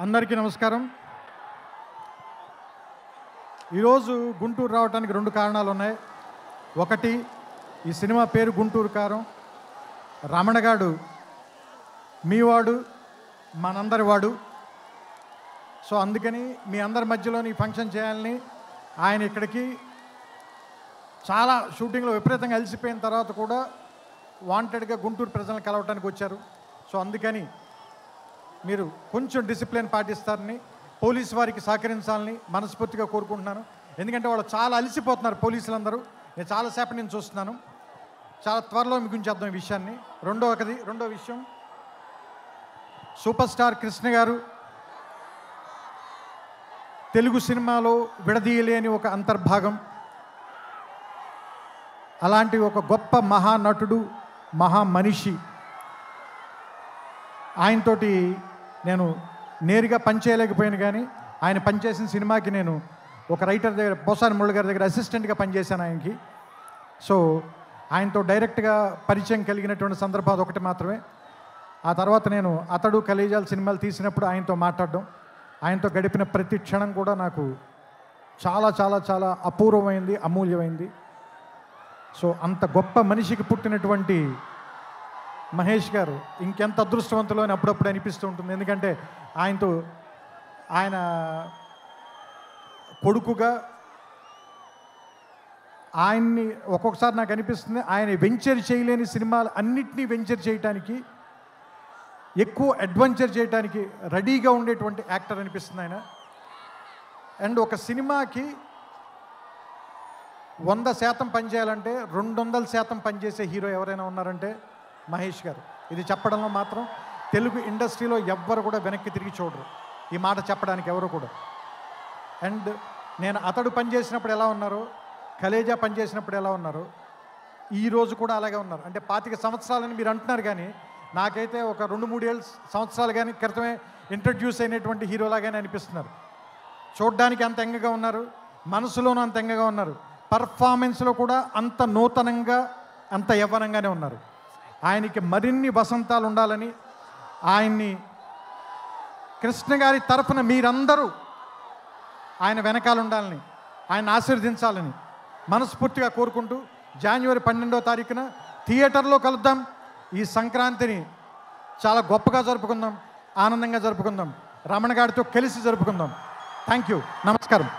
అందరికీ నమస్కారం. ఈరోజు గుంటూరు రావడానికి రెండు కారణాలు ఉన్నాయి. ఒకటి, ఈ సినిమా పేరు గుంటూరు కారం. రమణగాడు మీవాడు, మనందరి వాడు. సో అందుకని మీ అందరి మధ్యలోని ఫంక్షన్ చేయాలని ఆయన ఇక్కడికి చాలా షూటింగ్లో విపరీతంగా అలసిపోయిన తర్వాత కూడా వాంటెడ్గా గుంటూరు ప్రజలను కలవటానికి వచ్చారు. సో అందుకని మీరు కొంచెం డిసిప్లిన్ పాటిస్తారని, పోలీసు వారికి సహకరించాలని మనస్ఫూర్తిగా కోరుకుంటున్నాను. ఎందుకంటే వాళ్ళు చాలా అలసిపోతున్నారు పోలీసులందరూ. నేను చాలాసేపటి నుంచి చూస్తున్నాను. చాలా త్వరలో మీకు ఉంచేద్దాం ఈ విషయాన్ని. రెండో విషయం, సూపర్ స్టార్ కృష్ణ గారు తెలుగు సినిమాలో విడదీయలేని ఒక అంతర్భాగం. అలాంటి ఒక గొప్ప మహానటుడు, మహామనిషి. ఆయనతోటి నేను నేరుగా పనిచేయలేకపోయాను, కానీ ఆయన పనిచేసిన సినిమాకి నేను ఒక రైటర్ దగ్గర, పోసాని మురళి గారి దగ్గర అసిస్టెంట్గా పనిచేశాను ఆయనకి. సో ఆయనతో డైరెక్ట్గా పరిచయం కలిగినటువంటి సందర్భాలు ఒకటి మాత్రమే. ఆ తర్వాత నేను అతడు కలేజాలు సినిమాలు తీసినప్పుడు ఆయనతో మాట్లాడడం, ఆయనతో గడిపిన ప్రతి క్షణం కూడా నాకు చాలా చాలా చాలా అపూర్వమైంది, అమూల్యమైంది. సో అంత గొప్ప మనిషికి పుట్టినటువంటి మహేష్ గారు ఇంకెంత అదృష్టవంతులు అని అప్పుడప్పుడు అనిపిస్తూ ఉంటుంది. ఎందుకంటే ఆయన కొడుకుగా ఆయన్ని ఒక్కొక్కసారి నాకు అనిపిస్తుంది, ఆయన వెంచర్ చేయలేని సినిమాలు అన్నిటినీ వెంచర్ చేయడానికి, ఎక్కువ అడ్వెంచర్ చేయడానికి రెడీగా ఉండేటువంటి యాక్టర్ అనిపిస్తుంది ఆయన. అండ్ ఒక సినిమాకి 100% పనిచేయాలంటే 200% పనిచేసే హీరో ఎవరైనా ఉన్నారంటే మహేష్ గారు. ఇది చెప్పడంలో మాత్రం తెలుగు ఇండస్ట్రీలో ఎవ్వరు కూడా వెనక్కి తిరిగి చూడరు, ఈ మాట చెప్పడానికి ఎవరు కూడా. అండ్ నేను అతడు పనిచేసినప్పుడు ఎలా ఉన్నారో, కలేజా పనిచేసినప్పుడు ఎలా ఉన్నారో, ఈరోజు కూడా అలాగే ఉన్నారు. అంటే 25 సంవత్సరాలని మీరు అంటున్నారు, కానీ నాకైతే ఒక 2-3 సంవత్సరాలు కానీ క్రితమే ఇంట్రడ్యూస్ అయినటువంటి హీరోలాగానే అనిపిస్తున్నారు. చూడ్డానికి అంత ఎంగగా ఉన్నారు, మనసులోనూ అంత ఎంగగా ఉన్నారు, పర్ఫార్మెన్స్లో కూడా అంత నూతనంగా, అంత యవ్వనంగానే ఉన్నారు. ఆయనకి మరిన్ని వసంతాలు ఉండాలని, ఆయన్ని కృష్ణ గారి తరఫున మీరందరూ ఆయన వెనకాల ఉండాలని, ఆయన ఆశీర్వదించాలని మనస్ఫూర్తిగా కోరుకుంటూ, జనవరి 12వ తారీఖున థియేటర్లో కలుద్దాం. ఈ సంక్రాంతిని చాలా గొప్పగా జరుపుకుందాం, ఆనందంగా జరుపుకుందాం, రమణ గారితో కలిసి జరుపుకుందాం. థ్యాంక్ యూ, నమస్కారం.